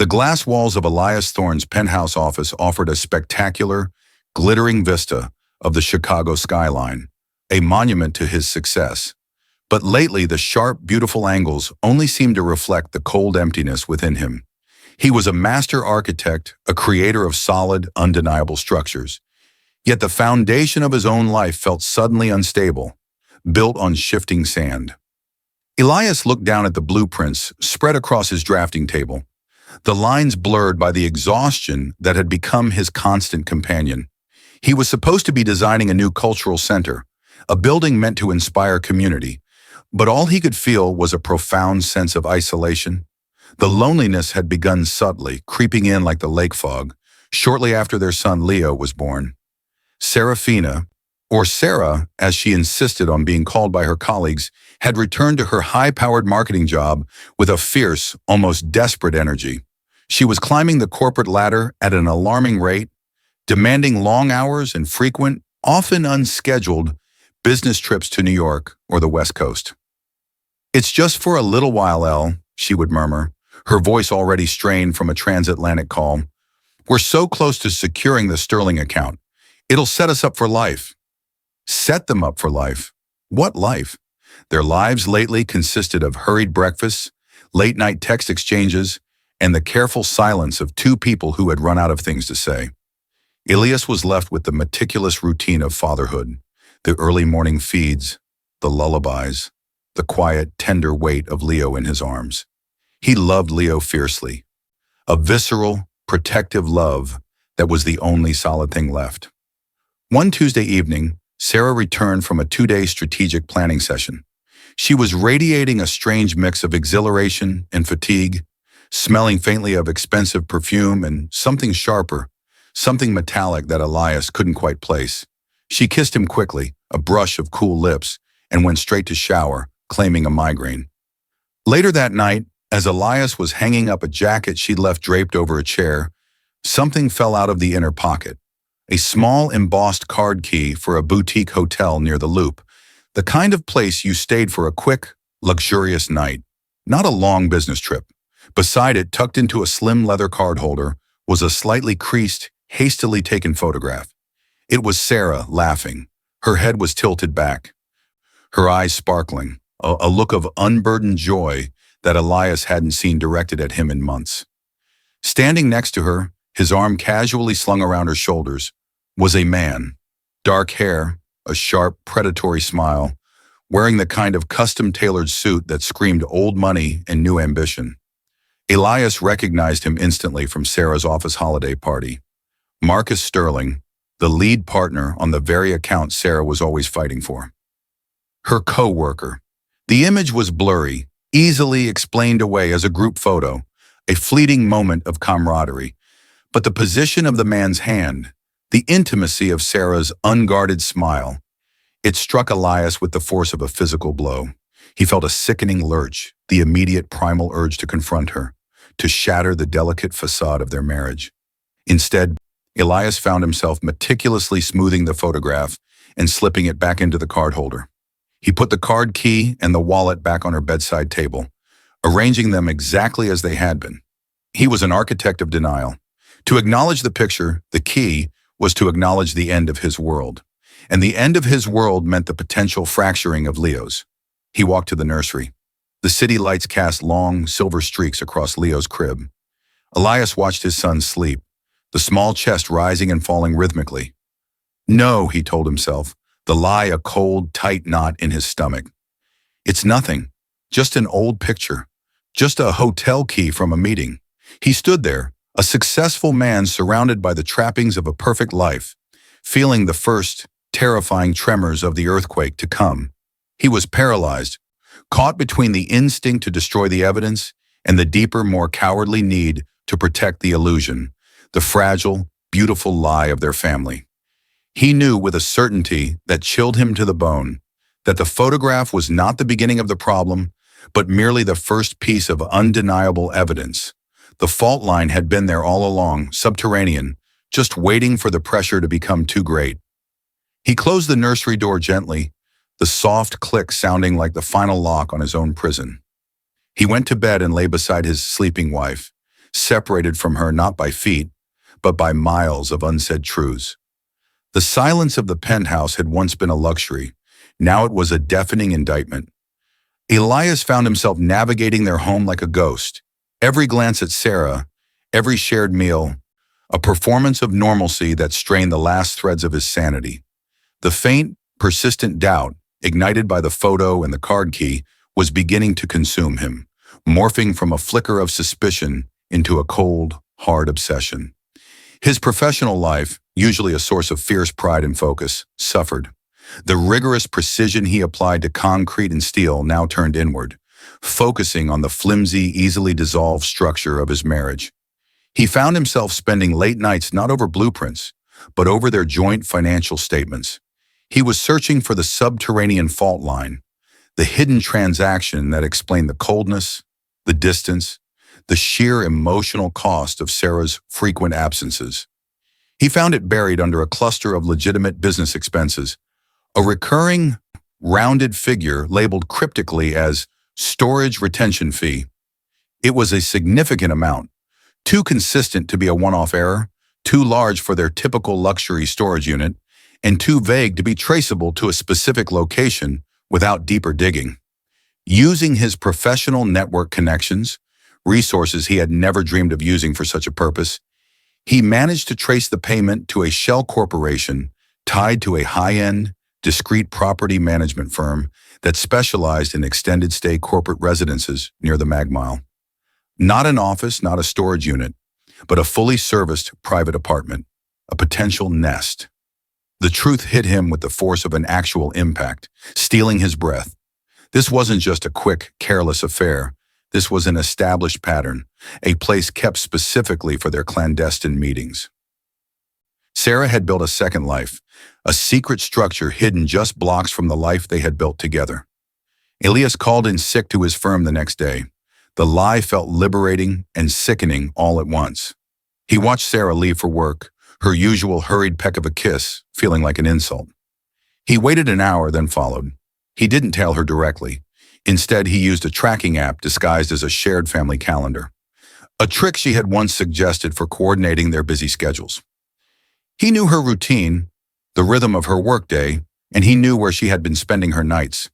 The glass walls of Elias Thorne's penthouse office offered a spectacular, glittering vista of the Chicago skyline, a monument to his success. But lately, the sharp, beautiful angles only seemed to reflect the cold emptiness within him. He was a master architect, a creator of solid, undeniable structures. Yet the foundation of his own life felt suddenly unstable, built on shifting sand. Elias looked down at the blueprints spread across his drafting table, the lines blurred by the exhaustion that had become his constant companion. He was supposed to be designing a new cultural center, a building meant to inspire community, but all he could feel was a profound sense of isolation. The loneliness had begun subtly, creeping in like the lake fog, shortly after their son Leo was born. Serafina, or Sarah, as she insisted on being called by her colleagues, had returned to her high-powered marketing job with a fierce, almost desperate energy. She was climbing the corporate ladder at an alarming rate, demanding long hours and frequent, often unscheduled, business trips to New York or the West Coast. "It's just for a little while, Elle," she would murmur, her voice already strained from a transatlantic call. "We're so close to securing the Sterling account. It'll set us up for life." Set them up for life. What life? Their lives lately consisted of hurried breakfasts, late-night text exchanges, and the careful silence of two people who had run out of things to say. Elias was left with the meticulous routine of fatherhood, the early morning feeds, the lullabies, the quiet, tender weight of Leo in his arms. He loved Leo fiercely, a visceral, protective love that was the only solid thing left. One Tuesday evening, Sarah returned from a 2-day strategic planning session. She was radiating a strange mix of exhilaration and fatigue, smelling faintly of expensive perfume and something sharper, something metallic that Elias couldn't quite place. She kissed him quickly, a brush of cool lips, and went straight to shower, claiming a migraine. Later that night, as Elias was hanging up a jacket she'd left draped over a chair, something fell out of the inner pocket. A small embossed card key for a boutique hotel near the Loop, the kind of place you stayed for a quick, luxurious night, not a long business trip. Beside it, tucked into a slim leather card holder, was a slightly creased, hastily taken photograph. It was Sarah, laughing. Her head was tilted back, her eyes sparkling, a look of unburdened joy that Elias hadn't seen directed at him in months. Standing next to her, his arm casually slung around her shoulders, was a man, dark hair, a sharp, predatory smile, wearing the kind of custom-tailored suit that screamed old money and new ambition. Elias recognized him instantly from Sarah's office holiday party. Marcus Sterling, the lead partner on the very account Sarah was always fighting for. Her coworker. The image was blurry, easily explained away as a group photo, a fleeting moment of camaraderie. But the position of the man's hand, the intimacy of Sarah's unguarded smile, it struck Elias with the force of a physical blow. He felt a sickening lurch, the immediate primal urge to confront her, to shatter the delicate facade of their marriage. Instead, Elias found himself meticulously smoothing the photograph and slipping it back into the card holder. He put the card key and the wallet back on her bedside table, arranging them exactly as they had been. He was an architect of denial. To acknowledge the picture, the key, was to acknowledge the end of his world. And the end of his world meant the potential fracturing of Leo's. He walked to the nursery. The city lights cast long, silver streaks across Leo's crib. Elias watched his son sleep, the small chest rising and falling rhythmically. No, he told himself, the lie a cold, tight knot in his stomach. It's nothing, just an old picture, just a hotel key from a meeting. He stood there, a successful man surrounded by the trappings of a perfect life, feeling the first, terrifying tremors of the earthquake to come. He was paralyzed, caught between the instinct to destroy the evidence and the deeper, more cowardly need to protect the illusion, the fragile, beautiful lie of their family. He knew with a certainty that chilled him to the bone that the photograph was not the beginning of the problem, but merely the first piece of undeniable evidence. The fault line had been there all along, subterranean, just waiting for the pressure to become too great. He closed the nursery door gently, the soft click sounding like the final lock on his own prison. He went to bed and lay beside his sleeping wife, separated from her not by feet, but by miles of unsaid truths. The silence of the penthouse had once been a luxury. Now it was a deafening indictment. Elias found himself navigating their home like a ghost. Every glance at Sarah, every shared meal, a performance of normalcy that strained the last threads of his sanity. The faint, persistent doubt, ignited by the photo and the card key, was beginning to consume him, morphing from a flicker of suspicion into a cold, hard obsession. His professional life, usually a source of fierce pride and focus, suffered. The rigorous precision he applied to concrete and steel now turned inward, focusing on the flimsy, easily dissolved structure of his marriage. He found himself spending late nights not over blueprints, but over their joint financial statements. He was searching for the subterranean fault line, the hidden transaction that explained the coldness, the distance, the sheer emotional cost of Sarah's frequent absences. He found it buried under a cluster of legitimate business expenses, a recurring, rounded figure labeled cryptically as storage retention fee. It was a significant amount, too consistent to be a one-off error, too large for their typical luxury storage unit, and too vague to be traceable to a specific location without deeper digging. Using his professional network connections, resources he had never dreamed of using for such a purpose, he managed to trace the payment to a shell corporation tied to a high-end, discreet property management firm that specialized in extended-stay corporate residences near the Mag Mile. Not an office, not a storage unit, but a fully serviced private apartment, a potential nest. The truth hit him with the force of an actual impact, stealing his breath. This wasn't just a quick, careless affair. This was an established pattern, a place kept specifically for their clandestine meetings. Sarah had built a second life, a secret structure hidden just blocks from the life they had built together. Elias called in sick to his firm the next day. The lie felt liberating and sickening all at once. He watched Sarah leave for work, her usual hurried peck of a kiss, feeling like an insult. He waited an hour, then followed. He didn't tell her directly. Instead, he used a tracking app disguised as a shared family calendar, a trick she had once suggested for coordinating their busy schedules. He knew her routine, the rhythm of her workday, and he knew where she had been spending her nights.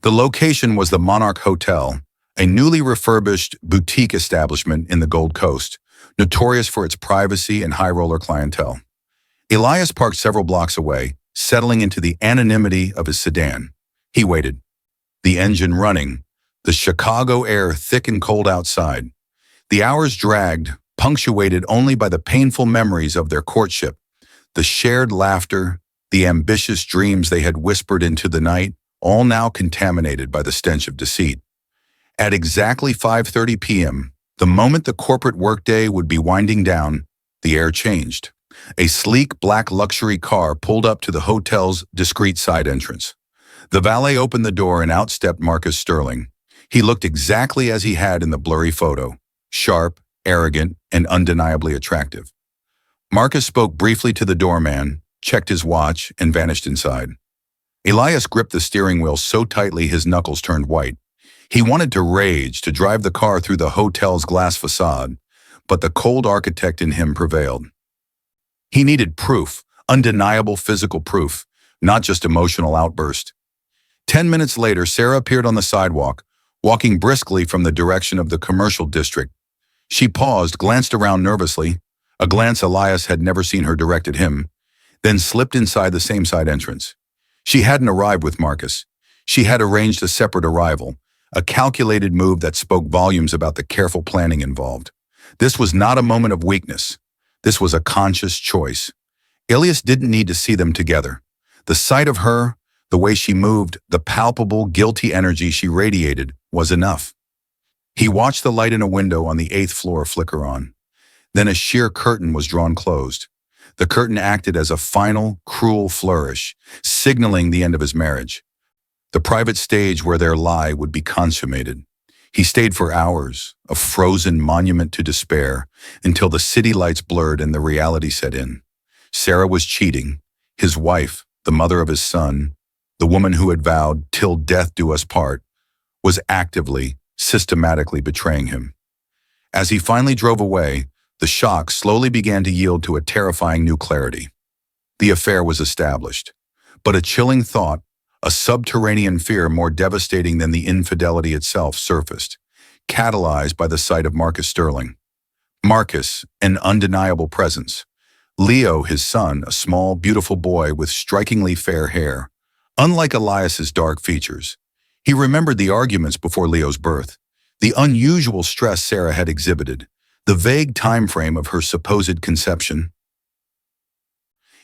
The location was the Monarch Hotel, a newly refurbished boutique establishment in the Gold Coast, notorious for its privacy and high-roller clientele. Elias parked several blocks away, settling into the anonymity of his sedan. He waited. The engine running, the Chicago air thick and cold outside. The hours dragged, punctuated only by the painful memories of their courtship, the shared laughter, the ambitious dreams they had whispered into the night, all now contaminated by the stench of deceit. At exactly 5:30 p.m., the moment the corporate workday would be winding down, the air changed. A sleek black luxury car pulled up to the hotel's discreet side entrance. The valet opened the door and out stepped Marcus Sterling. He looked exactly as he had in the blurry photo, sharp, arrogant, and undeniably attractive. Marcus spoke briefly to the doorman, checked his watch, and vanished inside. Elias gripped the steering wheel so tightly his knuckles turned white. He wanted to rage, to drive the car through the hotel's glass facade, but the cold architect in him prevailed. He needed proof, undeniable physical proof, not just emotional outburst. 10 minutes later, Sarah appeared on the sidewalk, walking briskly from the direction of the commercial district. She paused, glanced around nervously, a glance Elias had never seen her direct at him, then slipped inside the same side entrance. She hadn't arrived with Marcus. She had arranged a separate arrival, a calculated move that spoke volumes about the careful planning involved. This was not a moment of weakness. This was a conscious choice. Elias didn't need to see them together. The sight of her, the way she moved, the palpable, guilty energy she radiated was enough. He watched the light in a window on the 8th floor flicker on. Then a sheer curtain was drawn closed. The curtain acted as a final, cruel flourish, signaling the end of his marriage, the private stage where their lie would be consummated. He stayed for hours, a frozen monument to despair, until the city lights blurred and the reality set in. Sarah was cheating. His wife, the mother of his son, the woman who had vowed, "Till death do us part," was actively, systematically betraying him. As he finally drove away, the shock slowly began to yield to a terrifying new clarity. The affair was established. But a chilling thought, a subterranean fear more devastating than the infidelity itself surfaced, catalyzed by the sight of Marcus Sterling. Marcus, an undeniable presence. Leo, his son, a small, beautiful boy with strikingly fair hair. Unlike Elias's dark features, he remembered the arguments before Leo's birth, the unusual stress Sarah had exhibited, the vague time frame of her supposed conception.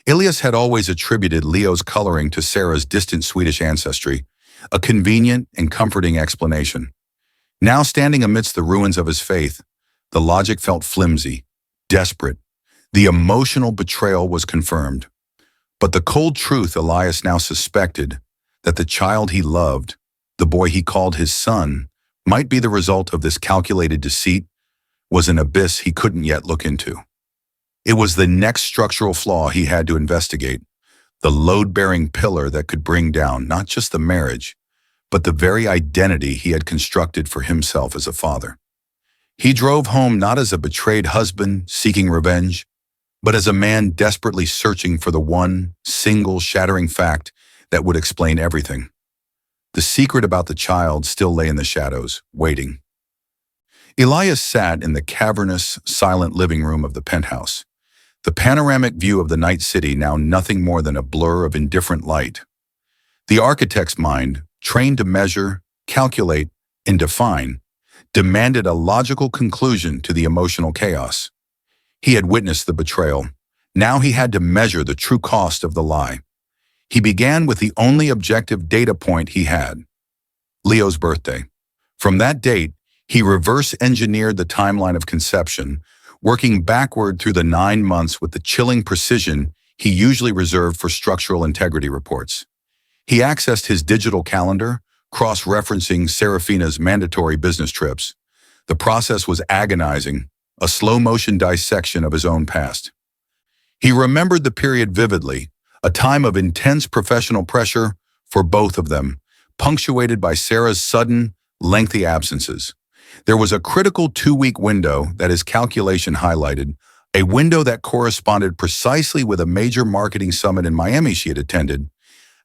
Elias had always attributed Leo's coloring to Sarah's distant Swedish ancestry, a convenient and comforting explanation. Now standing amidst the ruins of his faith, the logic felt flimsy, desperate. The emotional betrayal was confirmed. But the cold truth Elias now suspected, that the child he loved, the boy he called his son, might be the result of this calculated deceit, was an abyss he couldn't yet look into. It was the next structural flaw he had to investigate, the load-bearing pillar that could bring down not just the marriage, but the very identity he had constructed for himself as a father. He drove home not as a betrayed husband seeking revenge, but as a man desperately searching for the one, single, shattering fact that would explain everything. The secret about the child still lay in the shadows, waiting. Elias sat in the cavernous, silent living room of the penthouse, the panoramic view of the night city now nothing more than a blur of indifferent light. The architect's mind, trained to measure, calculate, and define, demanded a logical conclusion to the emotional chaos. He had witnessed the betrayal. Now he had to measure the true cost of the lie. He began with the only objective data point he had: Leo's birthday. From that date, he reverse-engineered the timeline of conception, working backward through the 9 months with the chilling precision he usually reserved for structural integrity reports. He accessed his digital calendar, cross-referencing Serafina's mandatory business trips. The process was agonizing, a slow-motion dissection of his own past. He remembered the period vividly, a time of intense professional pressure for both of them, punctuated by Sarah's sudden, lengthy absences. There was a critical 2-week window that his calculation highlighted, a window that corresponded precisely with a major marketing summit in Miami she had attended,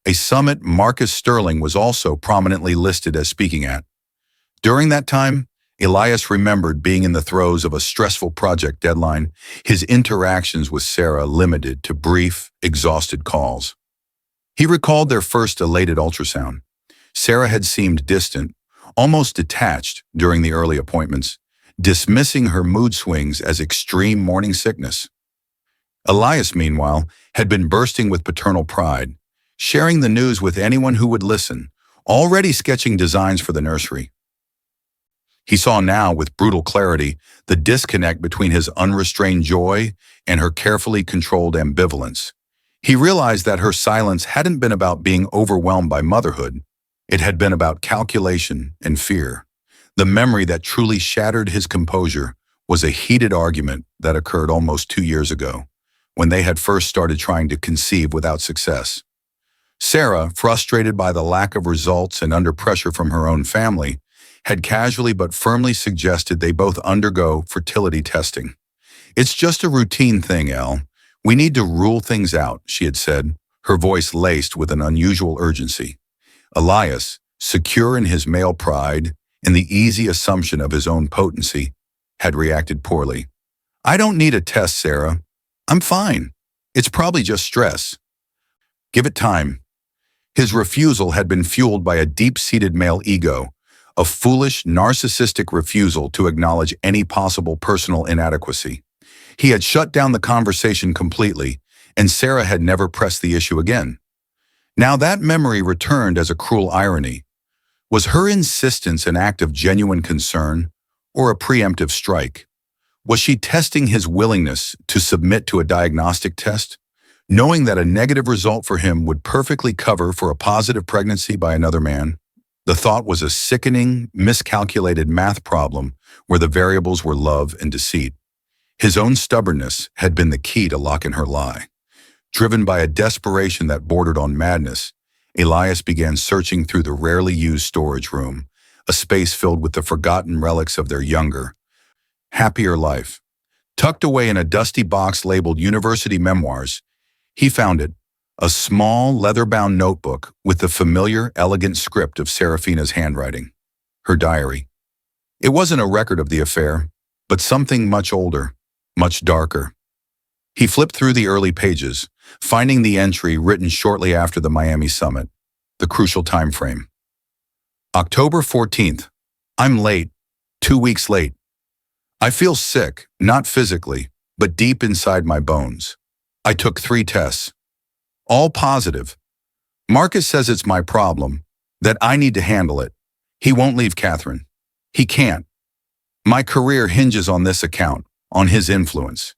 a summit Marcus Sterling was also prominently listed as speaking at. During that time, Elias remembered being in the throes of a stressful project deadline, his interactions with Sarah limited to brief, exhausted calls. He recalled their first elated ultrasound. Sarah had seemed distant, almost detached during the early appointments, dismissing her mood swings as extreme morning sickness. Elias, meanwhile, had been bursting with paternal pride, sharing the news with anyone who would listen, already sketching designs for the nursery. He saw now with brutal clarity the disconnect between his unrestrained joy and her carefully controlled ambivalence. He realized that her silence hadn't been about being overwhelmed by motherhood. It had been about calculation and fear. The memory that truly shattered his composure was a heated argument that occurred almost 2 years ago, when they had first started trying to conceive without success. Sarah, frustrated by the lack of results and under pressure from her own family, had casually but firmly suggested they both undergo fertility testing. "It's just a routine thing, Elle. We need to rule things out," she had said, her voice laced with an unusual urgency. Elias, secure in his male pride and the easy assumption of his own potency, had reacted poorly. "I don't need a test, Sarah. I'm fine. It's probably just stress. Give it time." His refusal had been fueled by a deep-seated male ego, a foolish, narcissistic refusal to acknowledge any possible personal inadequacy. He had shut down the conversation completely, and Sarah had never pressed the issue again. Now that memory returned as a cruel irony. Was her insistence an act of genuine concern or a preemptive strike? Was she testing his willingness to submit to a diagnostic test, knowing that a negative result for him would perfectly cover for a positive pregnancy by another man? The thought was a sickening, miscalculated math problem where the variables were love and deceit. His own stubbornness had been the key to lock in her lie. Driven by a desperation that bordered on madness, Elias began searching through the rarely used storage room, a space filled with the forgotten relics of their younger, happier life. Tucked away in a dusty box labeled University Memoirs, he found it, a small, leather-bound notebook with the familiar, elegant script of Serafina's handwriting. Her diary. It wasn't a record of the affair, but something much older, much darker. He flipped through the early pages, finding the entry written shortly after the Miami summit, the crucial time frame. October 14th. I'm late, 2 weeks late. I feel sick, not physically, but deep inside my bones. I took 3 tests. All positive. Marcus says it's my problem, that I need to handle it. He won't leave Catherine. He can't. My career hinges on this account, on his influence.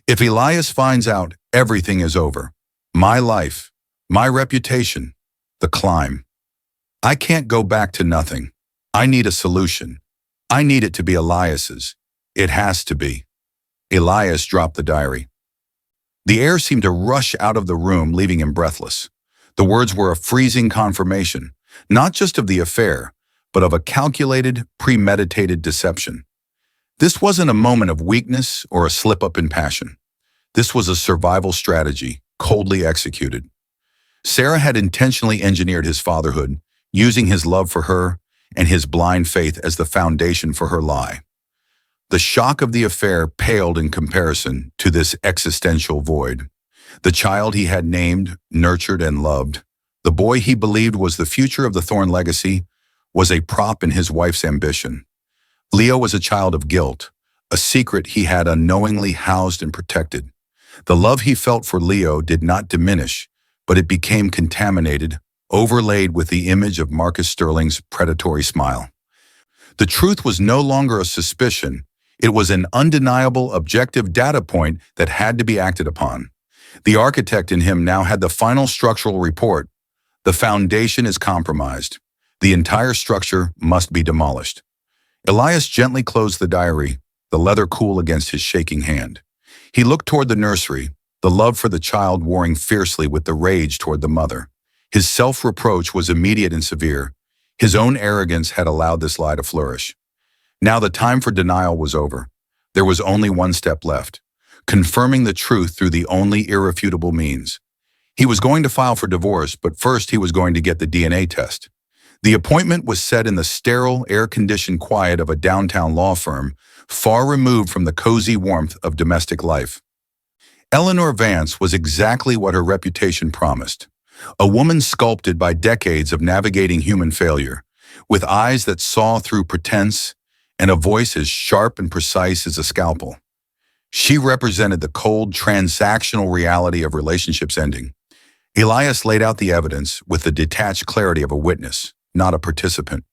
If Elias finds out, everything is over. My life, my reputation, the climb. I can't go back to nothing. I need a solution. I need it to be Elias's. It has to be. Elias dropped the diary. The air seemed to rush out of the room, leaving him breathless. The words were a freezing confirmation, not just of the affair, but of a calculated, premeditated deception. This wasn't a moment of weakness or a slip-up in passion. This was a survival strategy, coldly executed. Sarah had intentionally engineered his fatherhood, using his love for her and his blind faith as the foundation for her lie. The shock of the affair paled in comparison to this existential void. The child he had named, nurtured, and loved, the boy he believed was the future of the Thorne legacy, was a prop in his wife's ambition. Leo was a child of guilt, a secret he had unknowingly housed and protected. The love he felt for Leo did not diminish, but it became contaminated, overlaid with the image of Marcus Sterling's predatory smile. The truth was no longer a suspicion. It was an undeniable, objective data point that had to be acted upon. The architect in him now had the final structural report. The foundation is compromised. The entire structure must be demolished. Elias gently closed the diary, the leather cool against his shaking hand. He looked toward the nursery, the love for the child warring fiercely with the rage toward the mother. His self-reproach was immediate and severe. His own arrogance had allowed this lie to flourish. Now the time for denial was over. There was only one step left, confirming the truth through the only irrefutable means. He was going to file for divorce, but first he was going to get the DNA test. The appointment was set in the sterile, air-conditioned quiet of a downtown law firm, far removed from the cozy warmth of domestic life. Eleanor Vance was exactly what her reputation promised. A woman sculpted by decades of navigating human failure, with eyes that saw through pretense and a voice as sharp and precise as a scalpel. She represented the cold, transactional reality of relationships ending. Elias laid out the evidence with the detached clarity of a witness, not a participant.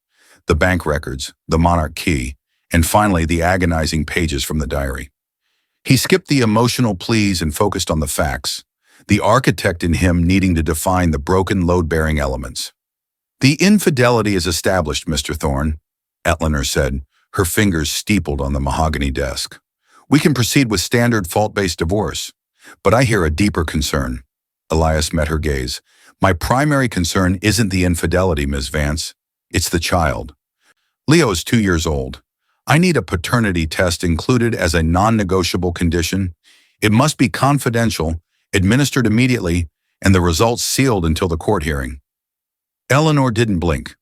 The bank records, the Monarch key, and finally the agonizing pages from the diary. He skipped the emotional pleas and focused on the facts, the architect in him needing to define the broken load-bearing elements. "The infidelity is established, Mr. Thorne," Eleanor said, her fingers steepled on the mahogany desk. "We can proceed with standard fault-based divorce. But I hear a deeper concern." Elias met her gaze. "My primary concern isn't the infidelity, Ms. Vance. It's the child. Leo is 2 years old. I need a paternity test included as a non-negotiable condition. It must be confidential, administered immediately, and the results sealed until the court hearing." Eleanor didn't blink.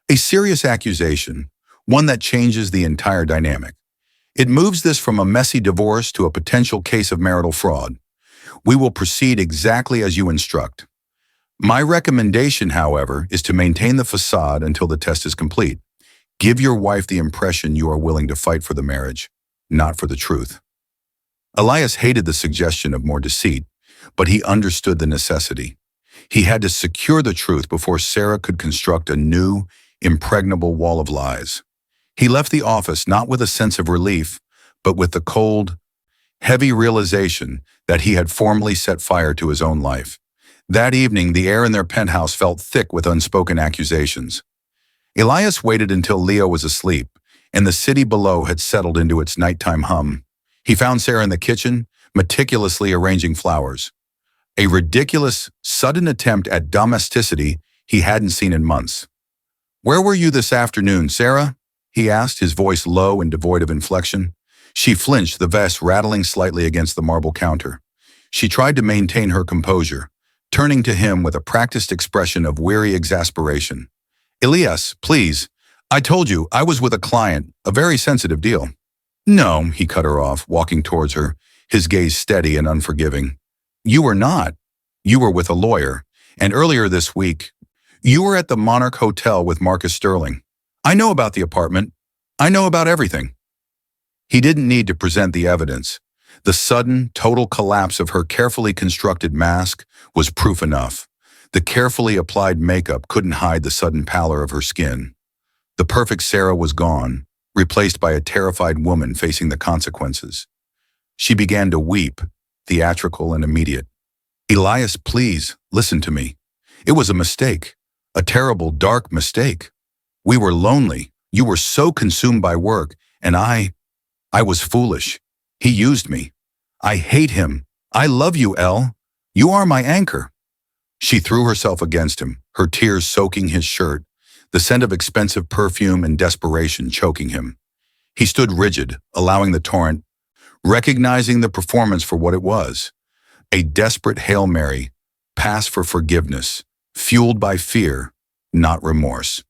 A serious accusation, one that changes the entire dynamic. It moves this from a messy divorce to a potential case of marital fraud. "We will proceed exactly as you instruct. My recommendation, however, is to maintain the facade until the test is complete. Give your wife the impression you are willing to fight for the marriage, not for the truth." Elias hated the suggestion of more deceit, but he understood the necessity. He had to secure the truth before Sarah could construct a new, impregnable wall of lies. He left the office not with a sense of relief, but with the cold, heavy realization that he had formally set fire to his own life. That evening, the air in their penthouse felt thick with unspoken accusations. Elias waited until Leo was asleep, and the city below had settled into its nighttime hum. He found Sarah in the kitchen, meticulously arranging flowers. A ridiculous, sudden attempt at domesticity he hadn't seen in months. "Where were you this afternoon, Sarah?" he asked, his voice low and devoid of inflection. She flinched, the vest rattling slightly against the marble counter. She tried to maintain her composure, turning to him with a practiced expression of weary exasperation. "Elias, please. I told you, I was with a client, a very sensitive deal." "No," he cut her off, walking towards her, his gaze steady and unforgiving. "You were not. You were with a lawyer. And earlier this week, you were at the Monarch Hotel with Marcus Sterling. I know about the apartment. I know about everything." He didn't need to present the evidence. The sudden, total collapse of her carefully constructed mask was proof enough. The carefully applied makeup couldn't hide the sudden pallor of her skin. The perfect Sarah was gone, replaced by a terrified woman facing the consequences. She began to weep, theatrical and immediate. "Elias, please, listen to me. It was a mistake, a terrible, dark mistake. We were lonely. You were so consumed by work, and I was foolish. He used me. I hate him. I love you, Elle. You are my anchor." She threw herself against him, her tears soaking his shirt, the scent of expensive perfume and desperation choking him. He stood rigid, allowing the torrent, recognizing the performance for what it was. A desperate Hail Mary, pass for forgiveness, fueled by fear, not remorse.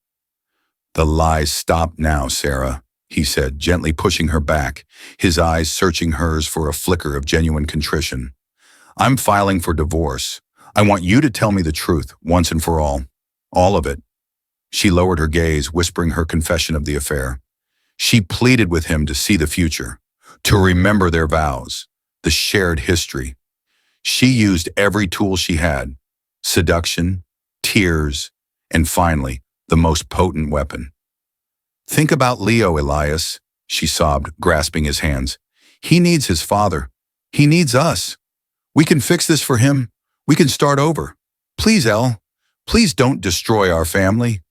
"The lies stop now, Sarah," he said, gently pushing her back, his eyes searching hers for a flicker of genuine contrition. "I'm filing for divorce. I want you to tell me the truth, once and for all. All of it." She lowered her gaze, whispering her confession of the affair. She pleaded with him to see the future, to remember their vows, the shared history. She used every tool she had: seduction, tears, and finally, the most potent weapon. "Think about Leo, Elias," she sobbed, grasping his hands. "He needs his father. He needs us. We can fix this for him. We can start over. Please, Elle, please don't destroy our family."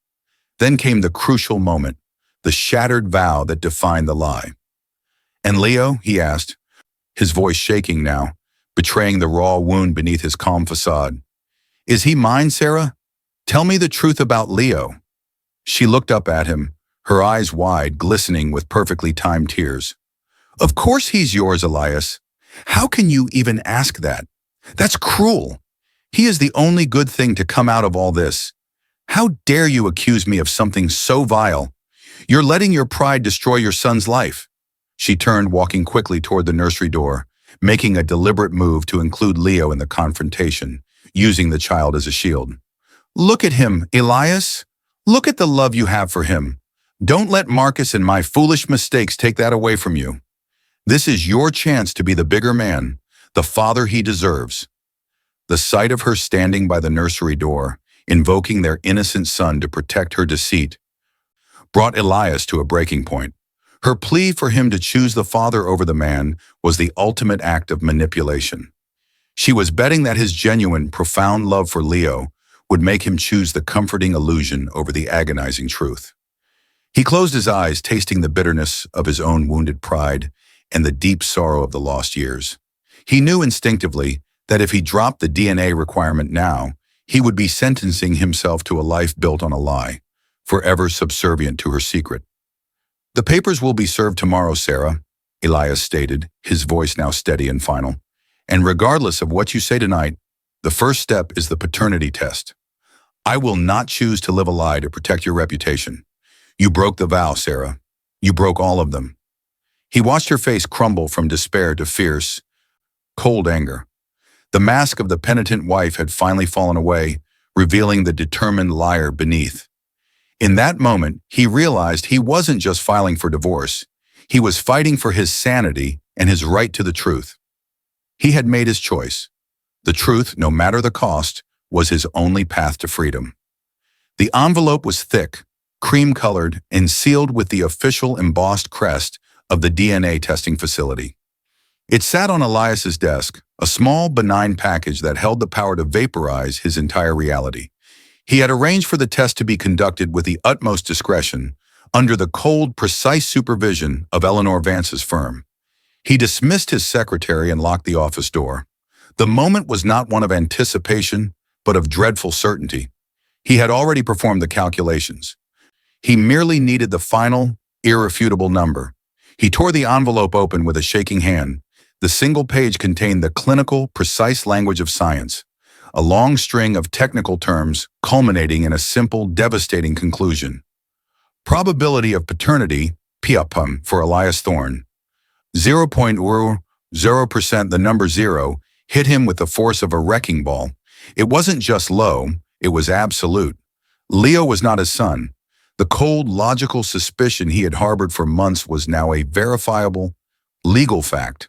Then came the crucial moment, the shattered vow that defined the lie. "And Leo?" he asked, his voice shaking now, betraying the raw wound beneath his calm facade. "Is he mine, Sarah? Tell me the truth about Leo." She looked up at him, her eyes wide, glistening with perfectly timed tears. "Of course he's yours, Elias. How can you even ask that? That's cruel. He is the only good thing to come out of all this. How dare you accuse me of something so vile? You're letting your pride destroy your son's life." She turned, walking quickly toward the nursery door, making a deliberate move to include Leo in the confrontation, using the child as a shield. "Look at him, Elias. Look at the love you have for him. Don't let Marcus and my foolish mistakes take that away from you. This is your chance to be the bigger man, the father he deserves." The sight of her standing by the nursery door, invoking their innocent son to protect her deceit, brought Elias to a breaking point. Her plea for him to choose the father over the man was the ultimate act of manipulation. She was betting that his genuine, profound love for Leo would make him choose the comforting illusion over the agonizing truth. He closed his eyes, tasting the bitterness of his own wounded pride and the deep sorrow of the lost years. He knew instinctively that if he dropped the DNA requirement now, he would be sentencing himself to a life built on a lie, forever subservient to her secret. "The papers will be served tomorrow, Sarah," Elias stated, his voice now steady and final. "And regardless of what you say tonight, the first step is the paternity test. I will not choose to live a lie to protect your reputation. You broke the vow, Sarah. You broke all of them." He watched her face crumble from despair to fierce, cold anger. The mask of the penitent wife had finally fallen away, revealing the determined liar beneath. In that moment, he realized he wasn't just filing for divorce. He was fighting for his sanity and his right to the truth. He had made his choice. The truth, no matter the cost, was his only path to freedom. The envelope was thick, cream-colored, and sealed with the official embossed crest of the DNA testing facility. It sat on Elias's desk, a small, benign package that held the power to vaporize his entire reality. He had arranged for the test to be conducted with the utmost discretion, under the cold, precise supervision of Eleanor Vance's firm. He dismissed his secretary and locked the office door. The moment was not one of anticipation, but of dreadful certainty. He had already performed the calculations. He merely needed the final, irrefutable number. He tore the envelope open with a shaking hand. The single page contained the clinical, precise language of science, a long string of technical terms culminating in a simple, devastating conclusion. Probability of paternity, PAPM, for Elias Thorne. 0.00%. The number 0 hit him with the force of a wrecking ball. It wasn't just low, it was absolute. Leo was not his son. The cold, logical suspicion he had harbored for months was now a verifiable, legal fact.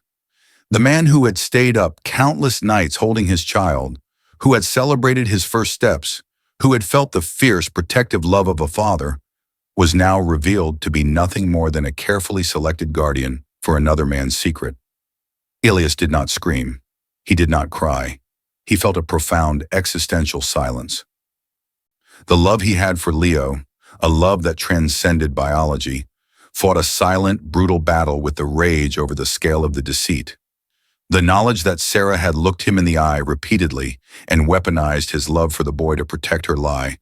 The man who had stayed up countless nights holding his child, who had celebrated his first steps, who had felt the fierce, protective love of a father, was now revealed to be nothing more than a carefully selected guardian for another man's secret. Elias did not scream. He did not cry. He felt a profound existential silence. The love he had for Leo, a love that transcended biology, fought a silent, brutal battle with the rage over the scale of the deceit. The knowledge that Sarah had looked him in the eye repeatedly and weaponized his love for the boy to protect her lie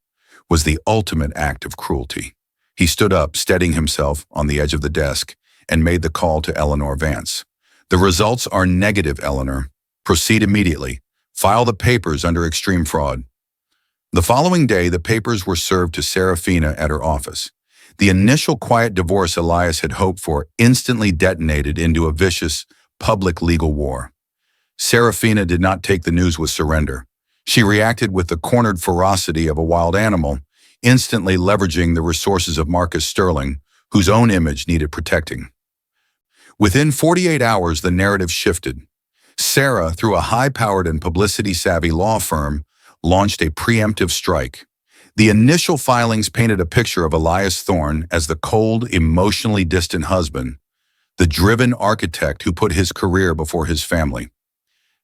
was the ultimate act of cruelty. He stood up, steadying himself on the edge of the desk, and made the call to Eleanor Vance. "The results are negative, Eleanor. Proceed immediately. File the papers under extreme fraud." The following day, the papers were served to Serafina at her office. The initial quiet divorce Elias had hoped for instantly detonated into a vicious, public legal war. Serafina did not take the news with surrender. She reacted with the cornered ferocity of a wild animal, instantly leveraging the resources of Marcus Sterling, whose own image needed protecting. Within 48 hours, the narrative shifted. Sarah, through a high-powered and publicity-savvy law firm, launched a preemptive strike. The initial filings painted a picture of Elias Thorne as the cold, emotionally distant husband, the driven architect who put his career before his family.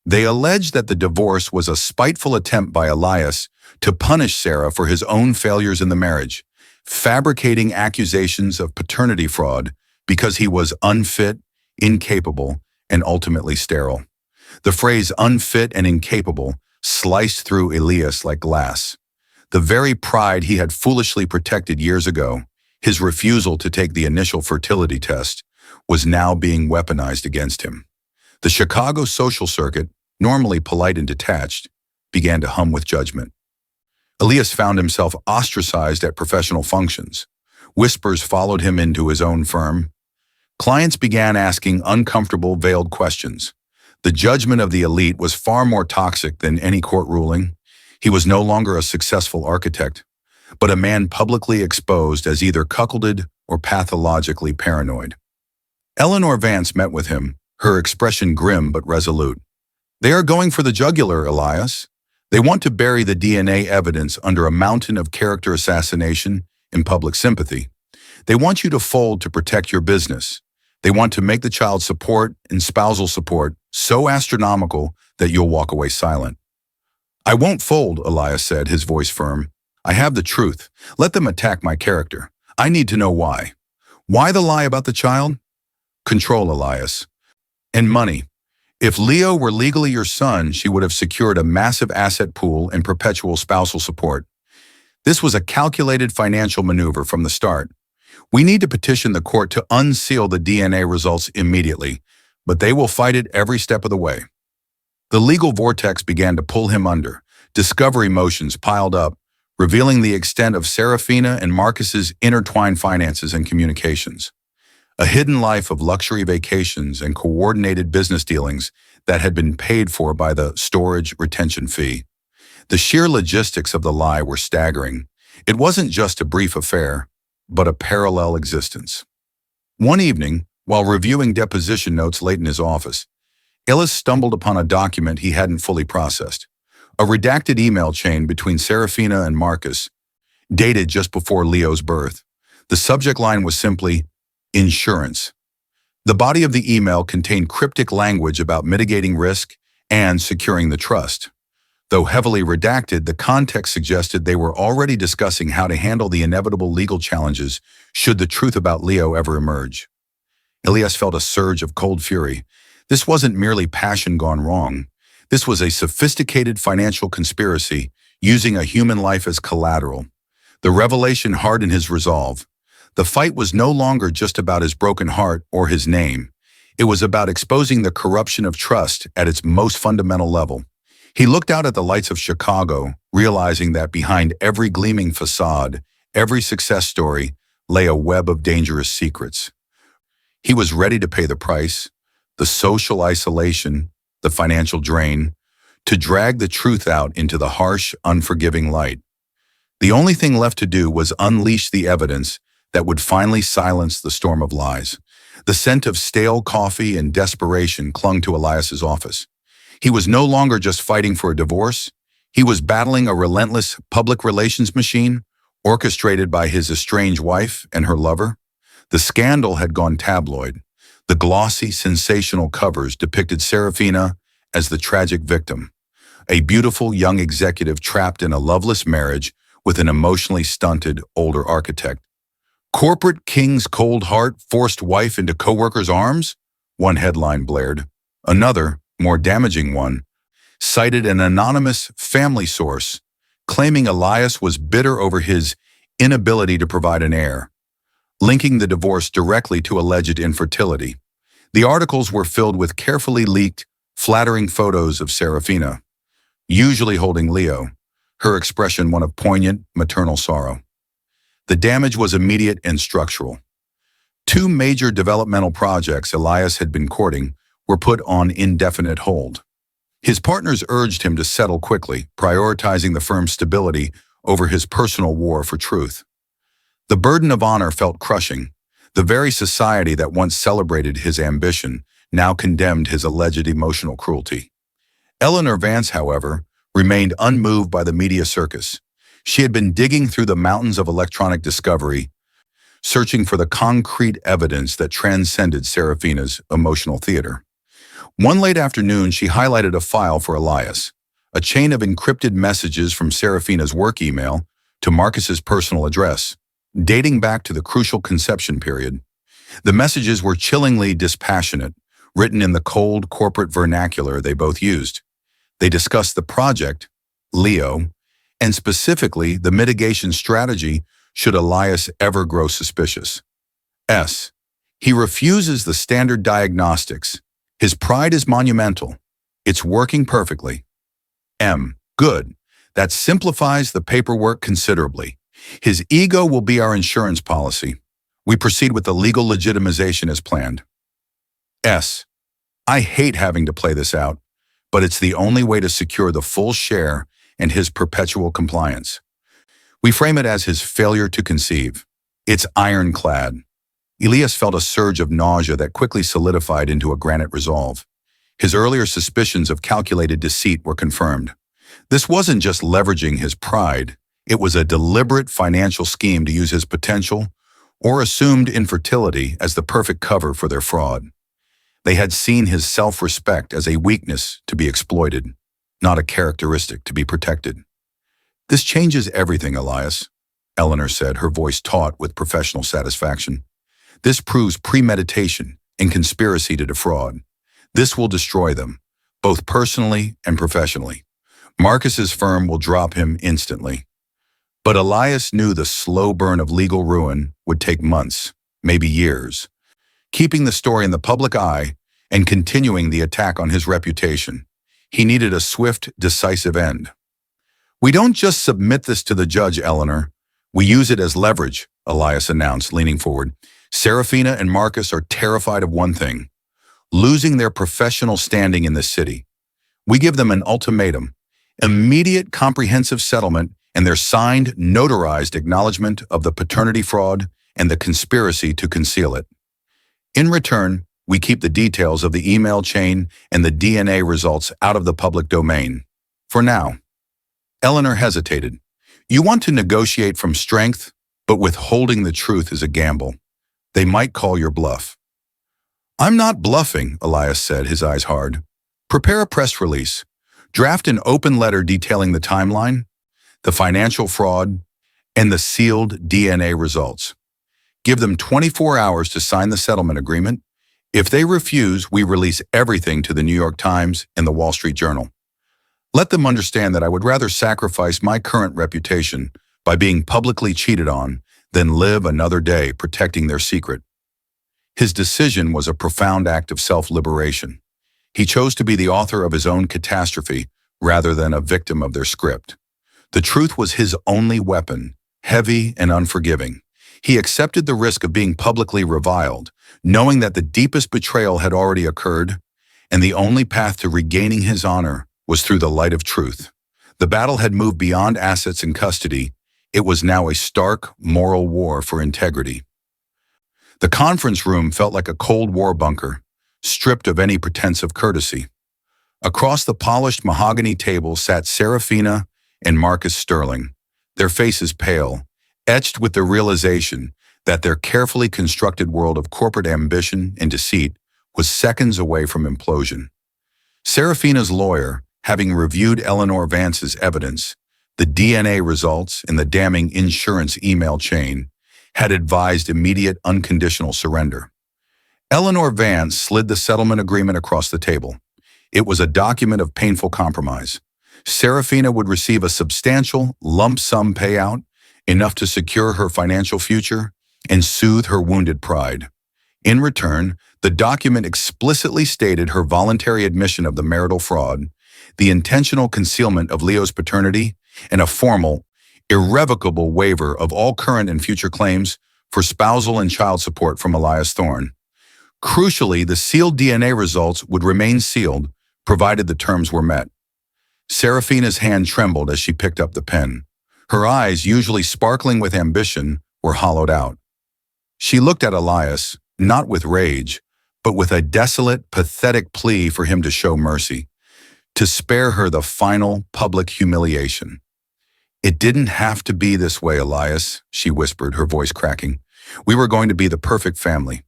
They alleged that the divorce was a spiteful attempt by Elias to punish Sarah for his own failures in the marriage, fabricating accusations of paternity fraud because he was unfit, incapable, and ultimately sterile. The phrase unfit and incapable sliced through Elias like glass. The very pride he had foolishly protected years ago, his refusal to take the initial fertility test, was now being weaponized against him. The Chicago social circuit, normally polite and detached, began to hum with judgment. Elias found himself ostracized at professional functions. Whispers followed him into his own firm. Clients began asking uncomfortable, veiled questions. The judgment of the elite was far more toxic than any court ruling. He was no longer a successful architect, but a man publicly exposed as either cuckolded or pathologically paranoid. Eleanor Vance met with him, her expression grim but resolute. "They are going for the jugular, Elias. They want to bury the DNA evidence under a mountain of character assassination and public sympathy. They want you to fold to protect your business. They want to make the child support and spousal support so astronomical that you'll walk away silent." "I won't fold," Elias said, his voice firm. "I have the truth. Let them attack my character. I need to know why. Why the lie about the child? Control, Elias. And money. If Leo were legally your son, she would have secured a massive asset pool and perpetual spousal support. This was a calculated financial maneuver from the start. We need to petition the court to unseal the DNA results immediately, but they will fight it every step of the way." The legal vortex began to pull him under. Discovery motions piled up, revealing the extent of Serafina and Marcus's intertwined finances and communications. A hidden life of luxury vacations and coordinated business dealings that had been paid for by the storage retention fee. The sheer logistics of the lie were staggering. It wasn't just a brief affair, but a parallel existence. One evening, while reviewing deposition notes late in his office, Elias stumbled upon a document he hadn't fully processed. A redacted email chain between Serafina and Marcus, dated just before Leo's birth. The subject line was simply, "Insurance." The body of the email contained cryptic language about mitigating risk and securing the trust. Though heavily redacted, the context suggested they were already discussing how to handle the inevitable legal challenges should the truth about Leo ever emerge. Elias felt a surge of cold fury. This wasn't merely passion gone wrong. This was a sophisticated financial conspiracy using a human life as collateral. The revelation hardened his resolve. The fight was no longer just about his broken heart or his name. It was about exposing the corruption of trust at its most fundamental level. He looked out at the lights of Chicago, realizing that behind every gleaming facade, every success story, lay a web of dangerous secrets. He was ready to pay the price, the social isolation, the financial drain, to drag the truth out into the harsh, unforgiving light. The only thing left to do was unleash the evidence that would finally silence the storm of lies. The scent of stale coffee and desperation clung to Elias's office. He was no longer just fighting for a divorce. He was battling a relentless public relations machine orchestrated by his estranged wife and her lover. The scandal had gone tabloid. The glossy, sensational covers depicted Serafina as the tragic victim, a beautiful young executive trapped in a loveless marriage with an emotionally stunted older architect. "Corporate king's cold heart forced wife into coworker's arms?" one headline blared. Another, more damaging one, cited an anonymous family source, claiming Elias was bitter over his inability to provide an heir, linking the divorce directly to alleged infertility. The articles were filled with carefully leaked, flattering photos of Serafina, usually holding Leo, her expression one of poignant maternal sorrow. The damage was immediate and structural. Two major developmental projects Elias had been courting were put on indefinite hold. His partners urged him to settle quickly, prioritizing the firm's stability over his personal war for truth. The burden of honor felt crushing. The very society that once celebrated his ambition now condemned his alleged emotional cruelty. Eleanor Vance, however, remained unmoved by the media circus. She had been digging through the mountains of electronic discovery, searching for the concrete evidence that transcended Serafina's emotional theater. One late afternoon, she highlighted a file for Elias, a chain of encrypted messages from Serafina's work email to Marcus's personal address, dating back to the crucial conception period. The messages were chillingly dispassionate, written in the cold corporate vernacular they both used. They discussed the project, Leo, and specifically the mitigation strategy should Elias ever grow suspicious. S. He refuses the standard diagnostics. His pride is monumental. It's working perfectly. M. Good. That simplifies the paperwork considerably. His ego will be our insurance policy. We proceed with the legal legitimization as planned. S. I hate having to play this out, but it's the only way to secure the full share and his perpetual compliance. We frame it as his failure to conceive. It's ironclad. Elias felt a surge of nausea that quickly solidified into a granite resolve. His earlier suspicions of calculated deceit were confirmed. This wasn't just leveraging his pride. It was a deliberate financial scheme to use his potential or assumed infertility as the perfect cover for their fraud. They had seen his self-respect as a weakness to be exploited, not a characteristic to be protected. "This changes everything, Elias," Eleanor said, her voice taut with professional satisfaction. "This proves premeditation and conspiracy to defraud. This will destroy them, both personally and professionally. Marcus's firm will drop him instantly." But Elias knew the slow burn of legal ruin would take months, maybe years. Keeping the story in the public eye and continuing the attack on his reputation, he needed a swift, decisive end. "We don't just submit this to the judge, Eleanor. We use it as leverage," Elias announced, leaning forward. "Serafina and Marcus are terrified of one thing: losing their professional standing in this city. We give them an ultimatum: immediate comprehensive settlement and their signed, notarized acknowledgement of the paternity fraud and the conspiracy to conceal it. In return, we keep the details of the email chain and the DNA results out of the public domain. For now." Eleanor hesitated. "You want to negotiate from strength, but withholding the truth is a gamble. They might call your bluff." "I'm not bluffing," Elias said, his eyes hard. "Prepare a press release. Draft an open letter detailing the timeline, the financial fraud, and the sealed DNA results. Give them 24 hours to sign the settlement agreement. If they refuse, we release everything to the New York Times and the Wall Street Journal. Let them understand that I would rather sacrifice my current reputation by being publicly cheated on then live another day protecting their secret. His decision was a profound act of self-liberation. He chose to be the author of his own catastrophe rather than a victim of their script. The truth was his only weapon, heavy and unforgiving. He accepted the risk of being publicly reviled, knowing that the deepest betrayal had already occurred, and the only path to regaining his honor was through the light of truth. The battle had moved beyond assets and custody. It was now a stark, moral war for integrity. The conference room felt like a Cold War bunker, stripped of any pretense of courtesy. Across the polished mahogany table sat Serafina and Marcus Sterling, their faces pale, etched with the realization that their carefully constructed world of corporate ambition and deceit was seconds away from implosion. Serafina's lawyer, having reviewed Eleanor Vance's evidence, the DNA results and the damning insurance email chain, had advised immediate unconditional surrender. Eleanor Vance slid the settlement agreement across the table. It was a document of painful compromise. Serafina would receive a substantial lump sum payout, enough to secure her financial future and soothe her wounded pride. In return, the document explicitly stated her voluntary admission of the marital fraud, the intentional concealment of Leo's paternity, and a formal, irrevocable waiver of all current and future claims for spousal and child support from Elias Thorne. Crucially, the sealed DNA results would remain sealed, provided the terms were met. Serafina's hand trembled as she picked up the pen. Her eyes, usually sparkling with ambition, were hollowed out. She looked at Elias, not with rage, but with a desolate, pathetic plea for him to show mercy, to spare her the final public humiliation. "It didn't have to be this way, Elias," she whispered, her voice cracking. "We were going to be the perfect family."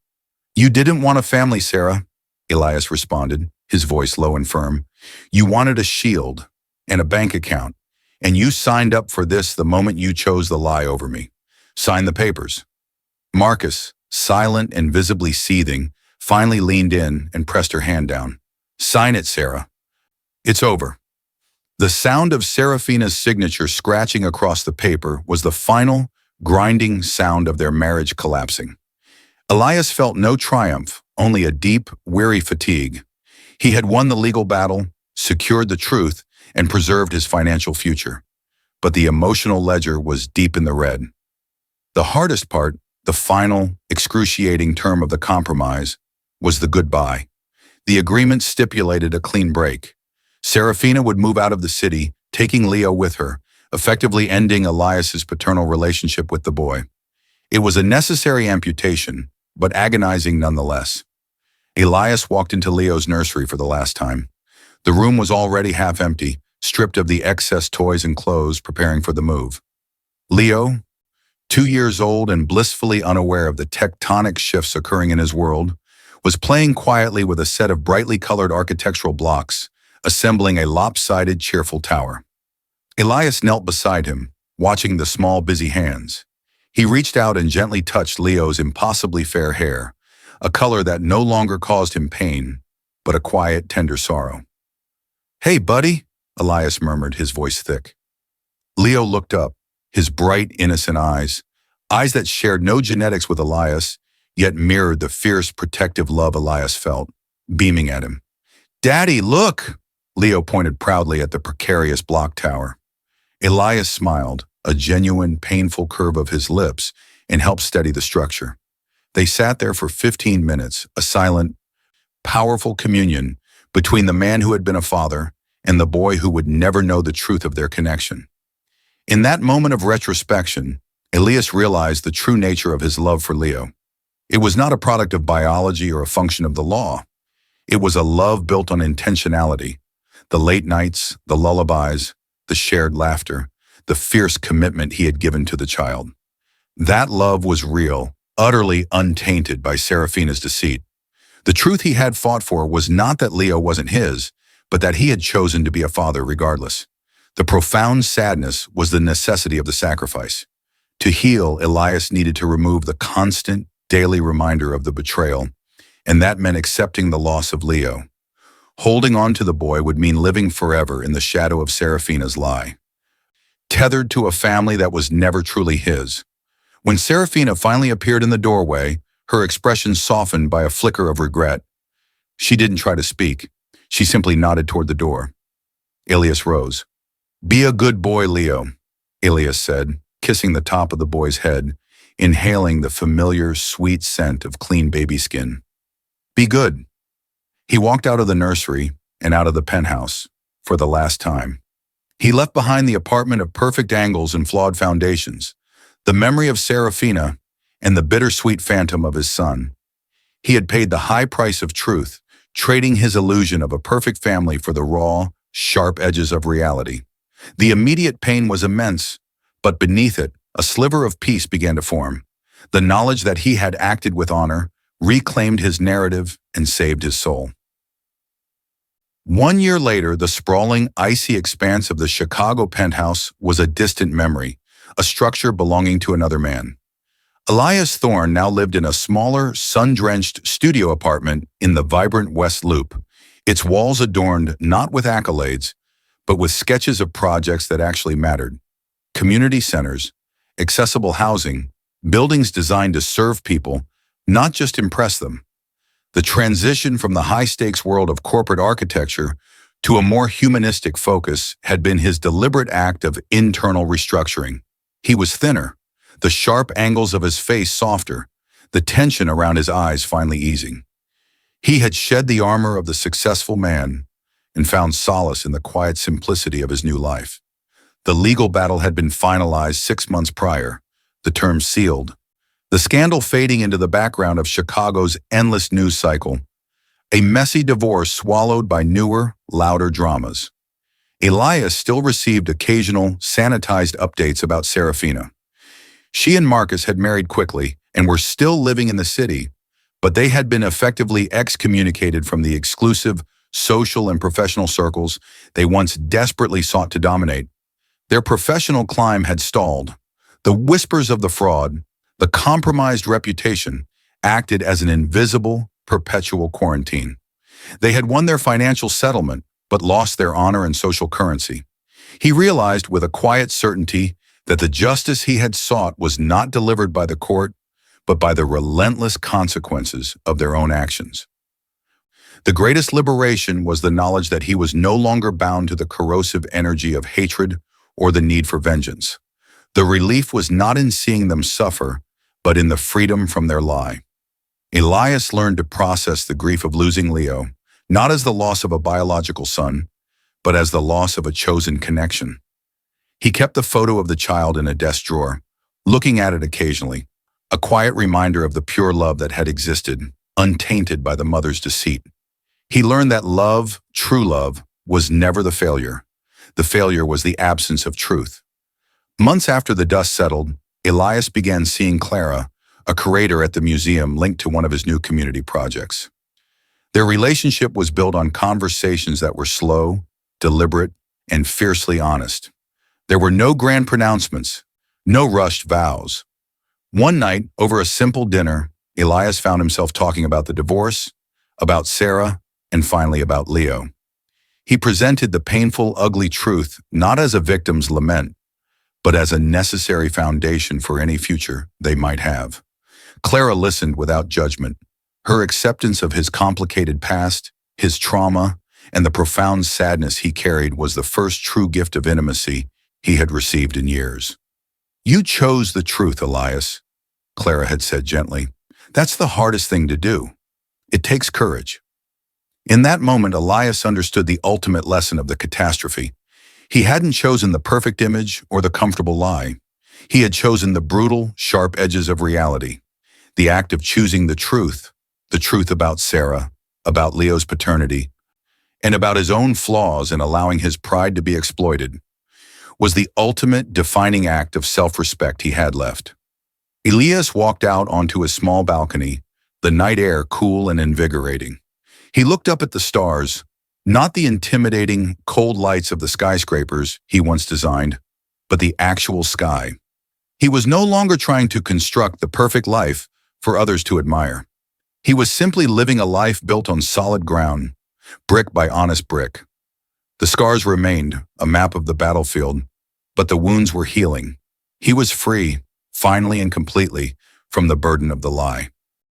"You didn't want a family, Sarah," Elias responded, his voice low and firm. "You wanted a shield and a bank account, and you signed up for this the moment you chose the lie over me. Sign the papers." Marcus, silent and visibly seething, finally leaned in and pressed her hand down. "Sign it, Sarah. It's over." The sound of Serafina's signature scratching across the paper was the final, grinding sound of their marriage collapsing. Elias felt no triumph, only a deep, weary fatigue. He had won the legal battle, secured the truth, and preserved his financial future. But the emotional ledger was deep in the red. The hardest part, the final, excruciating term of the compromise, was the goodbye. The agreement stipulated a clean break. Serafina would move out of the city, taking Leo with her, effectively ending Elias's paternal relationship with the boy. It was a necessary amputation, but agonizing nonetheless. Elias walked into Leo's nursery for the last time. The room was already half empty, stripped of the excess toys and clothes, preparing for the move. Leo, 2 years old and blissfully unaware of the tectonic shifts occurring in his world, was playing quietly with a set of brightly colored architectural blocks, assembling a lopsided, cheerful tower. Elias knelt beside him, watching the small, busy hands. He reached out and gently touched Leo's impossibly fair hair, a color that no longer caused him pain, but a quiet, tender sorrow. "Hey, buddy," Elias murmured, his voice thick. Leo looked up, his bright, innocent eyes that shared no genetics with Elias, yet mirrored the fierce, protective love Elias felt, beaming at him. "Daddy, look!" Leo pointed proudly at the precarious block tower. Elias smiled, a genuine, painful curve of his lips, and helped steady the structure. They sat there for 15 minutes, a silent, powerful communion between the man who had been a father and the boy who would never know the truth of their connection. In that moment of retrospection, Elias realized the true nature of his love for Leo. It was not a product of biology or a function of the law. It was a love built on intentionality. The late nights, the lullabies, the shared laughter, the fierce commitment he had given to the child. That love was real, utterly untainted by Serafina's deceit. The truth he had fought for was not that Leo wasn't his, but that he had chosen to be a father regardless. The profound sadness was the necessity of the sacrifice. To heal, Elias needed to remove the constant, daily reminder of the betrayal, and that meant accepting the loss of Leo. Holding on to the boy would mean living forever in the shadow of Serafina's lie, tethered to a family that was never truly his. When Serafina finally appeared in the doorway, her expression softened by a flicker of regret. She didn't try to speak. She simply nodded toward the door. Elias rose. "Be a good boy, Leo," Elias said, kissing the top of the boy's head, inhaling the familiar, sweet scent of clean baby skin. "Be good." He walked out of the nursery and out of the penthouse for the last time. He left behind the apartment of perfect angles and flawed foundations, the memory of Serafina, and the bittersweet phantom of his son. He had paid the high price of truth, trading his illusion of a perfect family for the raw, sharp edges of reality. The immediate pain was immense, but beneath it, a sliver of peace began to form. The knowledge that he had acted with honor, reclaimed his narrative, and saved his soul. 1 year later, the sprawling, icy expanse of the Chicago penthouse was a distant memory, a structure belonging to another man. Elias Thorne now lived in a smaller, sun-drenched studio apartment in the vibrant West Loop, its walls adorned not with accolades, but with sketches of projects that actually mattered. Community centers, accessible housing, buildings designed to serve people, not just impress them. The transition from the high-stakes world of corporate architecture to a more humanistic focus had been his deliberate act of internal restructuring. He was thinner, the sharp angles of his face softer, the tension around his eyes finally easing. He had shed the armor of the successful man and found solace in the quiet simplicity of his new life. The legal battle had been finalized 6 months prior, the terms sealed, the scandal fading into the background of Chicago's endless news cycle, a messy divorce swallowed by newer, louder dramas. Elias still received occasional, sanitized updates about Serafina. She and Marcus had married quickly and were still living in the city, but they had been effectively excommunicated from the exclusive social and professional circles they once desperately sought to dominate. Their professional climb had stalled. The whispers of the fraud, the compromised reputation, acted as an invisible, perpetual quarantine. They had won their financial settlement, but lost their honor and social currency. He realized with a quiet certainty that the justice he had sought was not delivered by the court, but by the relentless consequences of their own actions. The greatest liberation was the knowledge that he was no longer bound to the corrosive energy of hatred or the need for vengeance. The relief was not in seeing them suffer, but in the freedom from their lie. Elias learned to process the grief of losing Leo, not as the loss of a biological son, but as the loss of a chosen connection. He kept the photo of the child in a desk drawer, looking at it occasionally, a quiet reminder of the pure love that had existed, untainted by the mother's deceit. He learned that love, true love, was never the failure. The failure was the absence of truth. Months after the dust settled, Elias began seeing Clara, a curator at the museum linked to one of his new community projects. Their relationship was built on conversations that were slow, deliberate, and fiercely honest. There were no grand pronouncements, no rushed vows. One night, over a simple dinner, Elias found himself talking about the divorce, about Sarah, and finally about Leo. He presented the painful, ugly truth not as a victim's lament, but as a necessary foundation for any future they might have. Clara listened without judgment. Her acceptance of his complicated past, his trauma, and the profound sadness he carried was the first true gift of intimacy he had received in years. "You chose the truth, Elias," Clara had said gently. "That's the hardest thing to do. It takes courage." In that moment, Elias understood the ultimate lesson of the catastrophe. He hadn't chosen the perfect image or the comfortable lie. He had chosen the brutal, sharp edges of reality. The act of choosing the truth about Sarah, about Leo's paternity, and about his own flaws and allowing his pride to be exploited, was the ultimate defining act of self-respect he had left. Elias walked out onto his small balcony, the night air cool and invigorating. He looked up at the stars, not the intimidating, cold lights of the skyscrapers he once designed, but the actual sky. He was no longer trying to construct the perfect life for others to admire. He was simply living a life built on solid ground, brick by honest brick. The scars remained, a map of the battlefield, but the wounds were healing. He was free, finally and completely, from the burden of the lie.